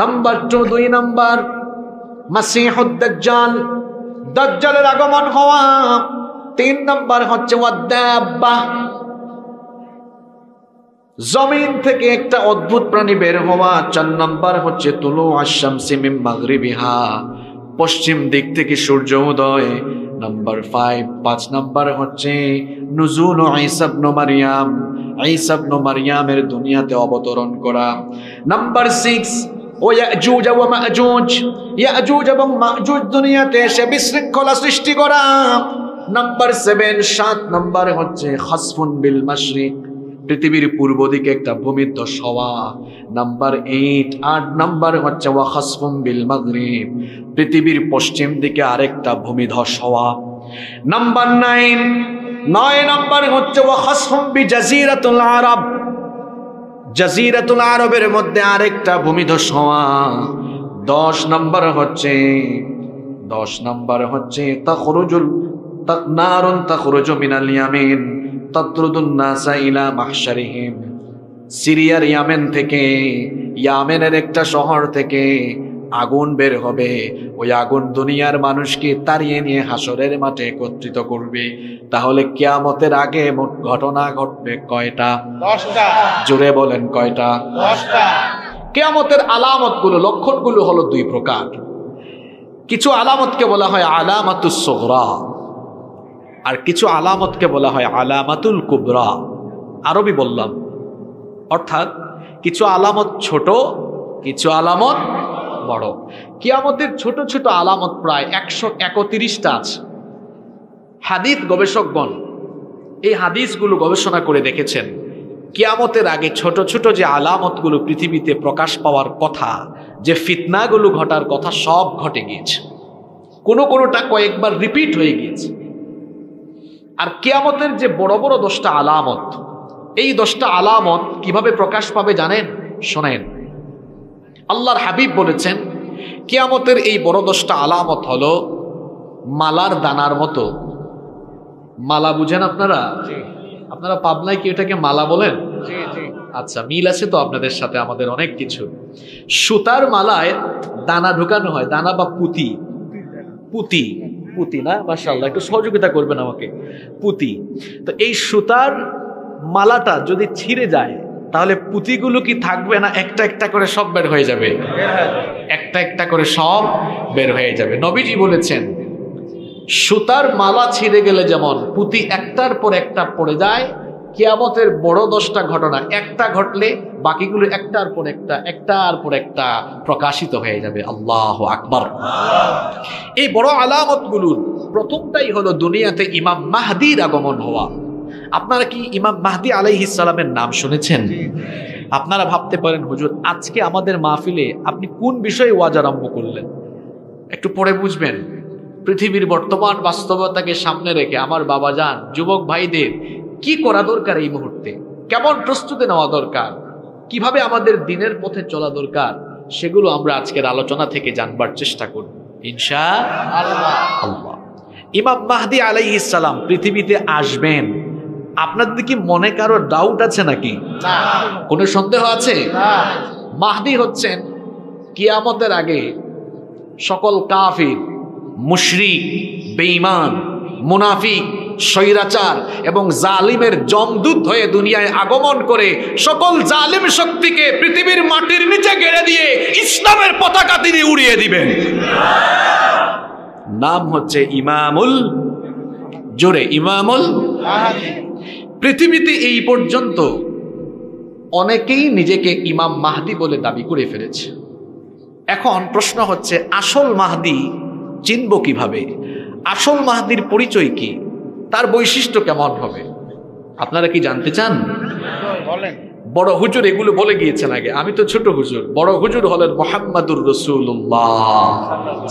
Number 2, 2 number মাসিহুদ দাজ্জাল, দাজ্জালের আগমন হওয়া। 3 নাম্বার হচ্ছে ওয়াদাব্বা, জমিন থেকে একটা অদ্ভুত প্রাণী বের হওয়া। 4 নাম্বার হচ্ছে তুলু আশ-শামসি মিন মাগরিবিহা, পশ্চিম দিক থেকে সূর্য উদয়। নাম্বার 5 নাম্বার হচ্ছে নুজুল ঈসা ইবনে মারইয়াম, ঈসা ইবনে মারইয়ামের দুনিয়াতে অবতরণ করা। নাম্বার 6 ও ইয়াজুজ ওয়া মাজুজ, ইয়াজুজ এবং মাজুজ দুনিয়াতে এসে বিশৃঙ্খলা সৃষ্টি করা। নাম্বার 7 নাম্বার হচ্ছে খাসফুন বিল মাশরিক, পৃথিবীর পূর্ব দিকে একটা ভূমিধস হওয়া। নাম্বার 8 নাম্বার হচ্ছে ওয়া খাসফুন বিল মাগরিব, পৃথিবীর পশ্চিম দিকে আরেকটা ভূমিধস হওয়া। নাম্বার 9 নাম্বার হচ্ছে ওয়া খাসফুন বি জাজিরাতুল আরব, জাজিরাতুল আরবের মধ্যে আরেকটা ভূমিধস হওয়া। 10 নাম্বার হচ্ছে তাখরুজুল নারুন তাখরুজু মিনাল ইয়ামিন তাতরুদুন নাসা ইলা মাহশারিহিম, সিরিয়ার ইয়ামেন থেকে, ইয়ামেনের একটা শহর থেকে আগুন বের হবে। ওই আগুন দুনিয়ার মানুষকে তাড়িয়ে নিয়ে হাসরের মাঠে একত্রিত করবে। তাহলে কিয়ামতের আগে মোট ঘটনা ঘটবে কয়টা? 10টা। জোরে বলেন কয়টা? 10টা। কিয়ামতের আলামতগুলো, লক্ষণগুলো হলো 2 প্রকার। কিছু আলামতকে বলা হয় আলামাতুস সুগরা, আর কিছু আলামতকে বলা হয় আলামাতুল কুবরা। আরবি বললাম, অর্থাৎ কিছু আলামত ছোট, কিছু আলামত বড়। কিয়ামতের ছোট ছোট আলামত প্রায় 131টা আছে। হাদিস গবেষকগণ এই হাদিসগুলো গবেষণা করে দেখেছেন, কিয়ামতের আগে ছোট ছোট যে আলামতগুলো পৃথিবীতে প্রকাশ পাওয়ার কথা, যে ফিতনাগুলো ঘটার কথা, সব ঘটে গিয়েছে। কোনোটা কয়েকবার রিপিট হয়ে গিয়েছে। আর কিয়ামতের যে বড় বড় 10টা আলামত, এই 10টা আলামত কিভাবে প্রকাশ পাবে জানেন? শোনেন, আল্লাহর হাবিব বলেছেন কিয়ামতের এই বড় 10টা আলামত হলো মালার দানার মতো। মালা বুঝেন আপনারা? আপনারা পাবনায় কি এটাকে মালা বলেন? আচ্ছা, মিল আছে তো আপনাদের সাথে আমাদের অনেক কিছু। সুতার মালায় দানা ঢুকানো হয়, দানা বা পুঁতি, পুঁতি পুঁতি না? মাশাআল্লাহ, একটু সহযোগিতা করবেন আমাকে। পুঁতি। তো এই সুতার মালাটা যদি ছিঁড়ে যায়, তাহলে পুঁতিগুলো কি থাকবে না একটা একটা করে সব বের হয়ে যাবে? একটা একটা করে সব বের হয়ে যাবে। নবীজি বলেছেন, সুতার মালা ছিঁড়ে গেলে যেমন পুঁতি একটার পর একটা পড়ে যায়, কিয়ামতের বড় 10টা ঘটনা একটা ঘটলে বাকিগুলো একটার পর একটা প্রকাশিত হয়ে যাবে। আল্লাহু আকবার। এই বড় আলামতগুলোর প্রথমটাই হলো দুনিয়াতে ইমাম মাহদির আগমন হওয়া। আপনারা কি ইমাম মাহদি আলাইহিস সালামের নাম শুনেছেন? আপনারা ভাবতে পারেন, হুজুর আজকে আমাদের মাহফিলে আপনি কোন বিষয়ে ওয়াজ আরম্ভ করলেন? একটু পরে বুঝবেন। পৃথিবীর বর্তমান বাস্তবতাকে সামনে রেখে আমার বাবাজান, যুবক ভাইদের কি করা দরকার এই মুহূর্তে, কেমন প্রস্তুতি নেওয়া দরকার, কিভাবে আমাদের দিনের পথে চলা দরকার, সেগুলো আমরা আজকের আলোচনা থেকে জানবার চেষ্টা করব ইনশাআল্লাহ। ইমাম মাহদি আলাইহিস সালাম পৃথিবীতে আসবেন, আপনাদের কি মনে কারো ডাউট আছে নাকি? কোনো সন্দেহ আছে? মাহদি হচ্ছেন কিয়ামতের আগে সকল কাফির, মুশরিক, বেঈমান, মুনাফিক, স্বৈরাচার এবং জালিমের জমদূত হয়ে দুনিয়ায় আগমন করে সকল জালিম শক্তিকে পৃথিবীর মাটির নিচে গেড়ে দিয়ে ইসলামের পতাকা তিনি উড়িয়ে দিবেন। নাম হচ্ছে ইমামুল, জোরে ইমামুল। পৃথিবীতে এই পর্যন্ত অনেকেই নিজেকে ইমাম মাহদি বলে দাবি করে ফেলেছে। এখন প্রশ্ন হচ্ছে, আসল মাহদি চিনব কিভাবে? আসল মাহদির পরিচয় কি? তার বৈশিষ্ট্য কেমন হবে? আপনারা কি জানতে চান? বড় হুজুর এগুলো বলে গিয়েছেন আগে, আমি তো ছোট হুজুর। বড় হুজুর হলেন মুহাম্মাদুর রাসূলুল্লাহ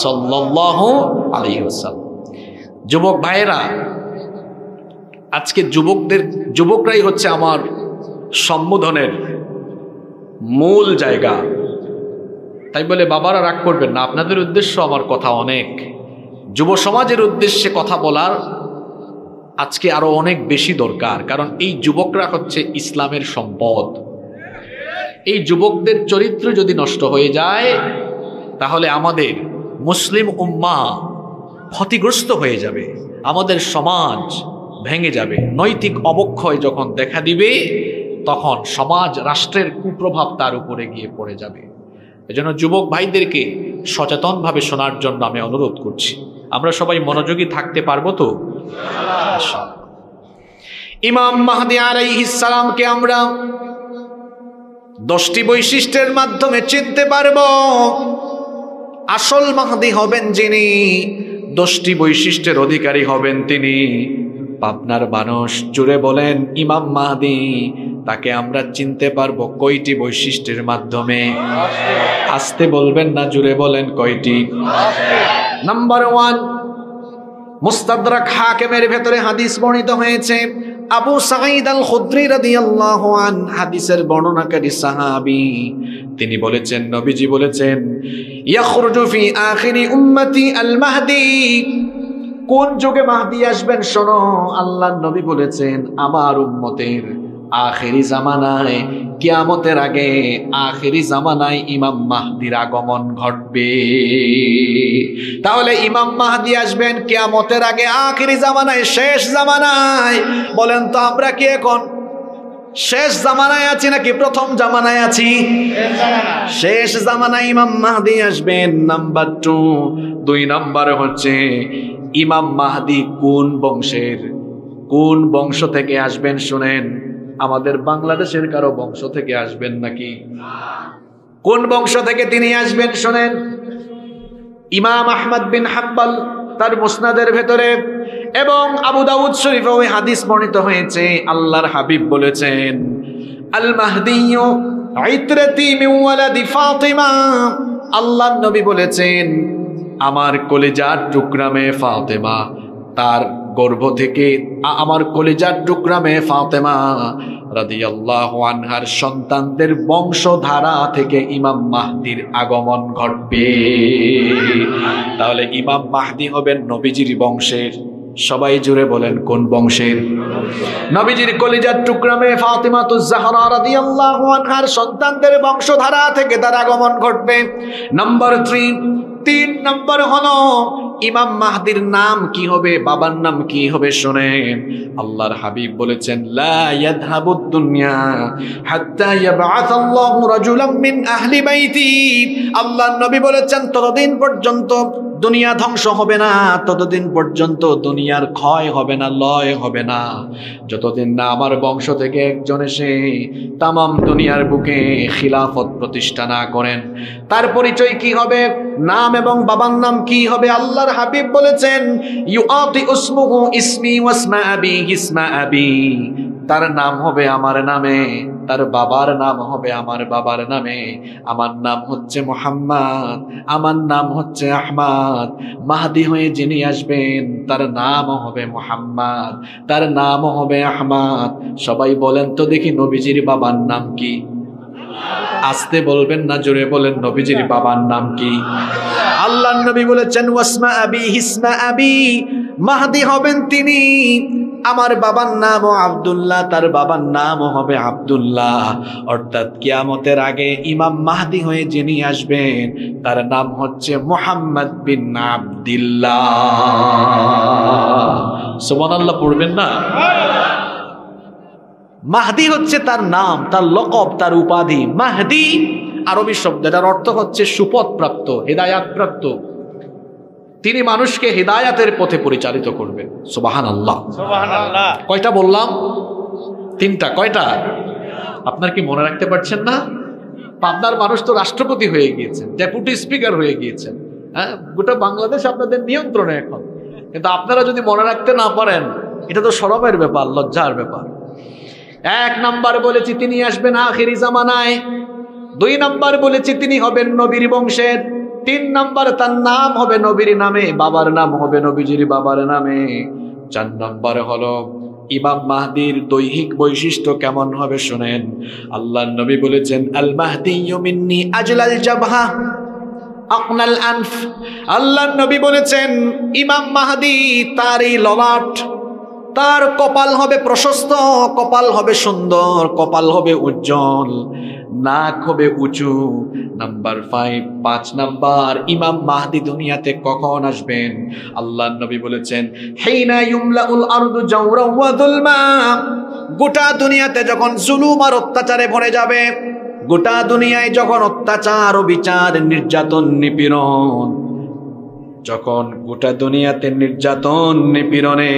সাল্লাল্লাহু আলাইহি ওয়াসাল্লাম। যুবক ভাইয়েরা, আজকে যুবকরাই হচ্ছে আমার সম্বোধনের মূল জায়গা। তাই বলে বাবারা রাগ করবেন না, আপনাদের উদ্দেশ্য আমার কথা অনেক। যুব সমাজের উদ্দেশ্যে কথা বলার আজকে আরো অনেক বেশি দরকার, কারণ এই যুবকরা হচ্ছে ইসলামের সম্পদ। এই যুবকদের চরিত্র যদি নষ্ট হয়ে যায় তাহলে আমাদের মুসলিম উম্মাহ ক্ষতিগ্রস্ত হয়ে যাবে, আমাদের সমাজ ভেঙে যাবে। নৈতিক অবক্ষয় যখন দেখা দিবে তখন সমাজ রাষ্ট্রের কুপ্রভাব তার উপরে গিয়ে পড়ে যাবে। এজন্য যুবক ভাইদেরকে সচেতনভাবে শোনার জন্য আমি অনুরোধ করছি। আমরা সবাই মনোযোগী থাকতে পারবো তো? ইমাম মাহদী আলাইহিস সালামকে আমরা 10টি বৈশিষ্ট্যের মাধ্যমে চিনতে পারবো। আসল মাহদী হবেন যিনি, 10টি বৈশিষ্ট্যের অধিকারী হবেন তিনি। পাবনার মানুষ জুড়ে বলেন ইমাম মাহদী, তাকে আমরা চিনতে পারবো কয়টি বৈশিষ্ট্যের মাধ্যমে? আস্তে বলবেন না, জুড়ে বলেন কয়টি? নাম্বার 1, মুস্তাদরাক হাকিমের ভেতরে হাদিস বর্ণিত হয়েছে। আবু সাঈদ আল খুদরি রাদিয়াল্লাহু আন, হাদিসের বর্ণনাকারী সাহাবী, তিনি বলেছেন, নবীজি বলেছেন, ইয়াখরুজু ফি আখিরি উম্মতি আল মাহদি। কোন যুগে মাহদি আসবেন শোনো, আল্লাহর নবী বলেছেন আমার উম্মতের আখিরি জামানায়, কিয়ামতের আগে আখিরি জামানায় ইমাম মাহদির আগমন ঘটবে। তাহলে ইমাম মাহদি আসবেন কিয়ামতের আগে, আখিরি জামানায়, শেষ জামানায়। বলেন তো আমরা কি এখন শেষ জামানায় আছি নাকি প্রথম জামানায় আছি? শেষ জামানায় ইমাম মাহদি আসবেন। নাম্বার 2, 2 নাম্বার হচ্ছে ইমাম মাহদি কোন বংশের, কোন বংশ থেকে আসবেন শুনেন। আমাদের বাংলাদেশের কারো বংশ থেকে আসবেন নাকি? কোন বংশ থেকে তিনি আসবেন শুনেন। ইমাম আহমদ বিন হাম্বল তার মুসনাদের ভেতরে এবং আবু দাউদ শরীফে ওই হাদিস বর্ণিত হয়েছে। আল্লাহর হাবিব বলেছেন, আল মাহদিয়্যু ইতরাতি মিন ওয়ালাদি ফাতিমা। আল্লাহর নবী বলেছেন আমার কলিজার টুকরা মেয়ে ফাতেমা, তার গর্ভ থেকে আমার কলিজার টুকরা মেয়ে ফাতেমা রাদিয়াল্লাহু আনহার সন্তানদের বংশধারা থেকে ইমাম মাহদির আগমন ঘটবে। তাহলে ইমাম মাহদি হবেন নবীজির বংশের। সবাই জুড়ে বলেন কোন বংশের? নবীজির কলিজার টুকরা মেয়ে ফাতিমাতুজ জাহরা রাদিয়াল্লাহু আনহার সন্তানদের বংশধারা থেকে তার আগমন ঘটবে। নাম্বার 3 নম্বর হলো ইমাম মাহদির নাম কি হবে, বাবার নাম কি হবে শোনেন। আল্লাহর হাবিব বলেছেন, লা ইয়াযহাবুদ দুনিয়া হাত্তা ইয়াবআসাল্লাহু রাজুলাম মিন আহলি বাইতি। আল্লাহর নবী বলেছেন ততদিন পর্যন্ত দুনিয়া ধ্বংস হবে না, ততদিন পর্যন্ত দুনিয়ার ক্ষয় হবে না, লয় হবে না, যতদিন না আমার বংশ থেকে একজন এসে তামাম দুনিয়ার বুকে খিলাফত প্রতিষ্ঠা না করেন। তার পরিচয় কি হবে, নাম এবং বাবার নাম কি হবে? আল্লাহর হাবিব বলেছেন, ইউআতি ইসমুহু ইসমি ওয়াসমা আবি ইসমা আবি। তার নাম হবে আমার নামে, তার বাবার নাম হবে আমার বাবার নামে। আমার নাম হচ্ছে মুহাম্মদ, আমার নাম হচ্ছে আহমদ। মাহদি হয়ে যিনি আসবেন তার নাম হবে মুহাম্মদ, তার নাম হবে আহমদ। সবাই বলেন তো দেখি নবীজির বাবার নাম কি? আস্তে বলবেন না, জোরে বলেন নবীজির বাবার নাম কি? আল্লাহর নবী বলেছেন ওয়াসমা আবি হিসমা আবি। মাহদি হবেন তিনি, আমার বাবার নামও আব্দুল্লাহ, তার বাবার নামও হবে আব্দুল্লাহ। অর্থাৎ কিয়ামতের আগে ইমাম মাহদি হয়ে যিনি আসবেন তার নাম হচ্ছে মুহাম্মদ বিন আব্দুল্লাহ। সুবহানাল্লাহ পড়বেন না? মাহদি হচ্ছে তার নাম, তার লকব, তার উপাধি। মাহদি আরবি শব্দ, যার অর্থ হচ্ছে সুপথ প্রাপ্ত, হেদায়াত প্রাপ্ত। তিনি মানুষকে হেদায়াতের পথে পরিচালিত করবেন। সুবহানাল্লাহ, সুবহানাল্লাহ। কয়টা বললাম? 3টা। কয়টা? আপনার কি মনে রাখতে পারছেন না? পাবনার মানুষ তো রাষ্ট্রপতি হয়ে গিয়েছেন, ডেপুটি স্পিকার হয়ে গিয়েছেন। হ্যাঁ, গোটা বাংলাদেশ আপনাদের নিয়ন্ত্রণে এখন। কিন্তু আপনারা যদি মনে রাখতে না পারেন, এটা তো শরমের ব্যাপার, লজ্জার ব্যাপার। 1 নাম্বার বলেছি তিনি আসবেন আখিরি জামানায়। 2 নাম্বার বলেছি তিনি হবেন নবীর বংশের। 3 নাম্বার তার নাম হবে নবীর নামে, বাবার নাম হবে নবীজির বাবার নামে। 4 নাম্বার হলো ইমাম মাহদির দৈহিক বৈশিষ্ট্য কেমন হবে শুনেন। আল্লাহর নবী বলেছেন আল মাহদিয়্যু মিন্নি আজলাল জাবহা আকনাল আনফ। আল্লাহর নবী বলেছেন ইমাম মাহদি, তারই ললাট, তার কপাল হবে প্রশস্ত, কপাল হবে সুন্দর, কপাল হবে উজ্জ্বল, নাক হবে উঁচু। নাম্বার 5 নাম্বার, ইমাম মাহদি দুনিয়াতে কখন আসবেন? আল্লাহর নবী বলেছেন, হিনা ইউমলাউল আরদু জাওরা ওয়া যুলমা। গোটা দুনিয়াতে যখন জুলুম আর অত্যাচারে ভরে যাবে, গোটা দুনিয়ায় যখন অত্যাচার ও বিচার, নির্যাতন, নিপীড়ন, যখন গোটা দুনিয়াতে নির্যাতন নিপীড়নে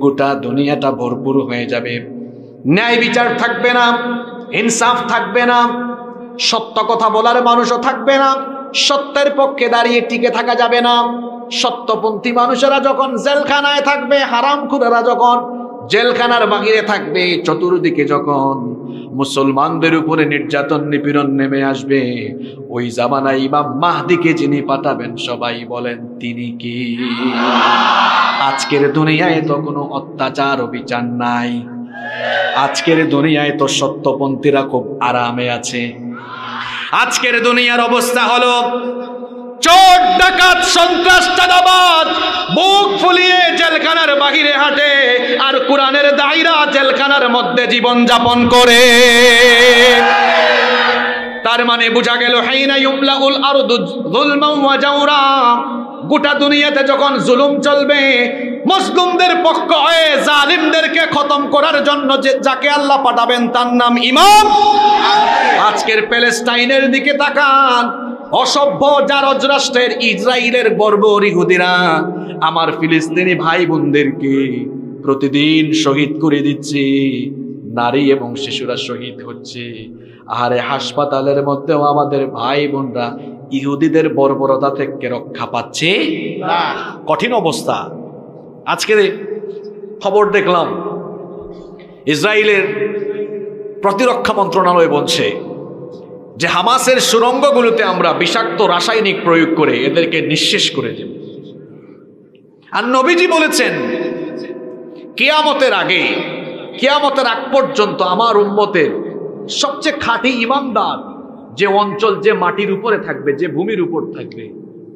গোটা দুনিয়াটা ভরপুর হয়ে যাবে, ন্যায় বিচার থাকবে না, ইনসাফ থাকবে না, সত্য কথা বলার মানুষও থাকবে না, সত্যের পক্ষে দাঁড়িয়ে টিকে থাকা যাবে না। সত্যপন্থী মানুষেরা যখন জেলখানায় থাকবে, হারামখোরেরা যখন জেলখানার বাহিরে থাকবে, চতুর্দিকে যখন মুসলমানদের উপরে নির্যাতন নিপীড়ন নেমে আসবে, ওই জামানায় ইমাম মাহদিকে যিনি পাঠাবেন সবাই বলেন তিনি কি? আজকের দুনিয়ায় তো কোনো অত্যাচার ও বিচার নাই। আজকের দুনিয়ায় তো সত্যপন্থীরা খুব আরামে আছে। আজকের দুনিয়ার অবস্থা হলো চোর ডাকাত সন্ত্রাস চাঁদাবাজ বুক ফুলিয়ে জেলখানার বাহিরে হাঁটে, আর কোরআনের দায়রা জেলখানার মধ্যে জীবন যাপন করে। তার মানে বোঝা গেল, হাইনা ইউমলাউল আরদু যুলমান ওয়া জাওরা। গোটা দুনিয়াতে যখন জুলুম চলবে, মুসলিমদের পক্ষ হয়ে জালিমদেরকে খতম করার জন্য যাকে আল্লাহ পাঠাবেন তার নাম ইমাম। আজকের প্যালেস্টাইনের দিকে তাকান, অসভ্য জারজ রাষ্ট্রের ইসরায়েলের বর্বর ইহুদিরা আমার ফিলিস্তিনি ভাই বোনদেরকে প্রতিদিন শহীদ করে দিচ্ছে, নারী এবং শিশুরা শহীদ হচ্ছে। আরে হাসপাতালের মধ্যেও আমাদের ভাই বোনরা ইহুদিদের বর্বরতা থেকে রক্ষা পাচ্ছে না। কঠিন অবস্থা। আজকে খবর দেখলাম, ইসরায়েলের প্রতিরক্ষা মন্ত্রণালয় বলছে যে হামাসের সুড়ঙ্গগুলোতে আমরা বিষাক্ত রাসায়নিক প্রয়োগ করে এদেরকে নিঃশেষ করে দেব। আর নবীজি বলেছেন, কিয়ামতের আগে, কিয়ামতের আগ পর্যন্ত আমার উম্মতের সবচেয়ে খাঁটি ঈমানদার যে অঞ্চল, যে মাটির উপরে থাকবে, যে ভূমির উপর থাকবে,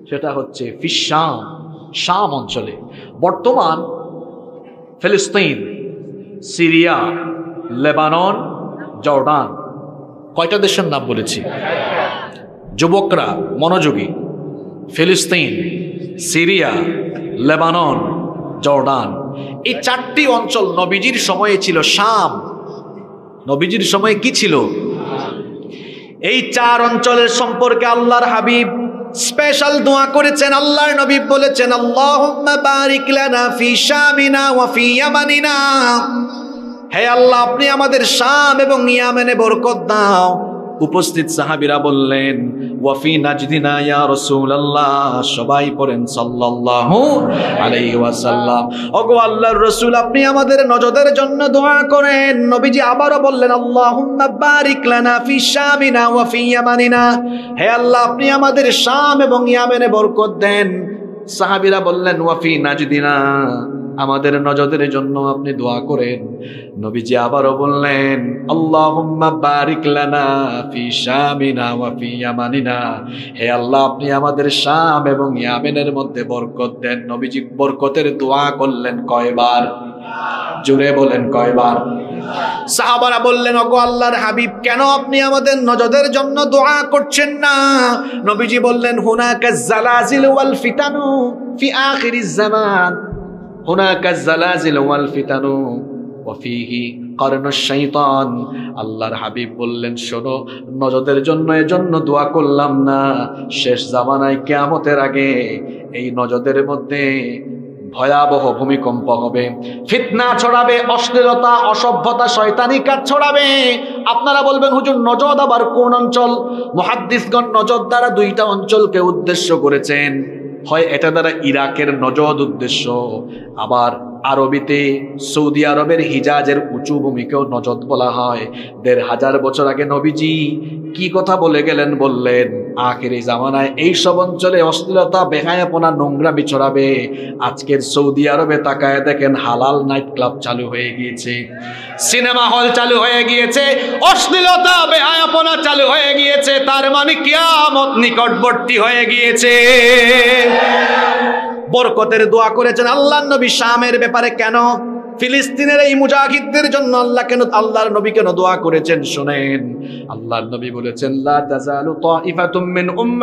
সেটা হচ্ছে ফিশাম, শাম অঞ্চলে। বর্তমান ফিলিস্তিন, সিরিয়া, লেবানন, জর্ডান, কয়টা দেশের নাম বলেছি? যুবকরা মনোযোগী। ফিলিস্তিন, সিরিয়া, লেবানন, জর্ডান, এই 4টি অঞ্চল নবীজির সময়ে ছিল শাম। নবীজির সময়ে কি ছিল? এই 4 অঞ্চলের সম্পর্কে আল্লাহর হাবিব স্পেশাল দোয়া করেছেন। আল্লাহর নবী বলেছেন, আল্লাহুম্মা বারিক লানা ফি শামিনা ওয়া ফি ইয়ামানিনা। হে আল্লাহ, আপনি আমাদের শাম এবং ইয়ামেনে বরকত দাও। উপস্থিত সাহাবীরা বললেন, ওয়া ফি নাজদিনা ইয়া রাসূলুল্লাহ। সবাই পড়েন সাল্লাল্লাহু আলাইহি ওয়াসাল্লাম। ওগো আল্লাহর রাসূল, আপনি আমাদের নজদের জন্য দোয়া করেন। নবীজি আবারো বললেন, আল্লাহুম্মা বারিক লানা ফি শামিনা ওয়া ফি ইয়ামানিনা। হে আল্লাহ, আপনি আমাদের শাম এবং ইয়ামেনে বরকত দেন। সাহাবীরা বললেন, ওয়া ফি নাজদিনা, আমাদের নজদের জন্য আপনি দোয়া করেন। নবীজি আবারও বললেন, আল্লাহুম্মা বারিক লানা ফি শামিনা ওয়া ফি ইয়ামানিনা। হে আল্লাহ, আপনি আমাদের শাম এবং ইয়ামেনের মধ্যে বরকত দেন। নবীজি বরকতের দোয়া করলেন কয়বার? জোরে বলেন কয়বার? সাহাবারা বললেন, ওগো আল্লাহর হাবিব, কেন আপনি আমাদের নজদের জন্য দোয়া করছেন না? নবীজি বললেন, হুনাকা জালাজিল ওয়াল ফিতানু ফি আখিরিজ জামান। হুনাকা জালাজিল ওয়াল ফিতানু ওয়া ফিহি কারনুশ শাইতান। আল্লাহর হাবিব বললেন, শোনো, নজদের জন্য এজন্য দোয়া করলাম না, শেষ জামানায় কিয়ামতের আগে এই নজদের মধ্যে ভয়াবহ ভূমিকম্প হবে, ফিতনা ছড়াবে, অশ্লীলতা, অসভ্যতা, শয়তানি কাজ ছড়াবে। আপনারা বলবেন, হুজুর নজদ আবার কোন অঞ্চল? মুহাদ্দিসগণ নজদ দ্বারা 2টা অঞ্চলকে উদ্দেশ্য করেছেন। হয় এটা দ্বারা ইরাকের নজদ উদ্দেশ্য, আবার আরবিতে সৌদি আরবের হিজাজের উঁচু ভূমিকেও নজদ বলা হয়। 1500 বছর আগে নবীজি কি কথা বলে গেলেন? বললেন, আখেরি জামানায় এই সব অঞ্চলে অশ্লীলতা, বেহায়াপনা, নোংরামি ছড়াবে। আজকের সৌদি আরবে তাকায় দেখেন, হালাল নাইট ক্লাব চালু হয়ে গিয়েছে, সিনেমা হল চালু হয়ে গিয়েছে, অশ্লীলতা, বেহায়াপনা চালু হয়ে গিয়েছে। তার মানে কিয়ামত নিকটবর্তী হয়ে গিয়েছে। বরকতের দোয়া করেছেন আল্লাহর নবী শামের ব্যাপারে। কেন? ফিলিস্তিনের এই মুজাহিদদের জন্য আল্লাহর নবী কেন দোয়া করেছেন শুনেন। আল্লাহর নবী বলেছেন লা তাজালু তাইফাতুম মিন উম্মতি